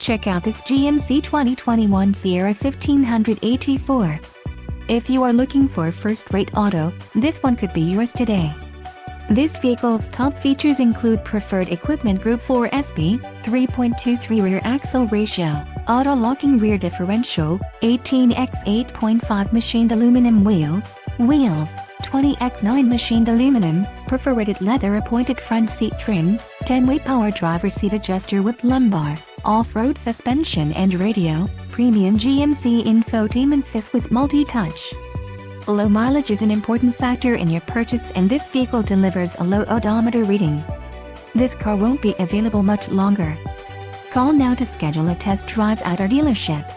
Check out this GMC 2021 Sierra 1500 AT4. If you are looking for a first-rate auto, this one could be yours today. This vehicle's top features include preferred equipment Group 4 SP, 3.23 rear axle ratio, auto-locking rear differential, 18x8.5 machined aluminum wheels, 20x9 machined aluminum, perforated leather appointed front seat trim, 10-way power driver seat adjuster with lumbar, off-road suspension and radio, premium GMC infotainment system with multi-touch. Low mileage is an important factor in your purchase, and this vehicle delivers a low odometer reading. This car won't be available much longer. Call now to schedule a test drive at our dealership.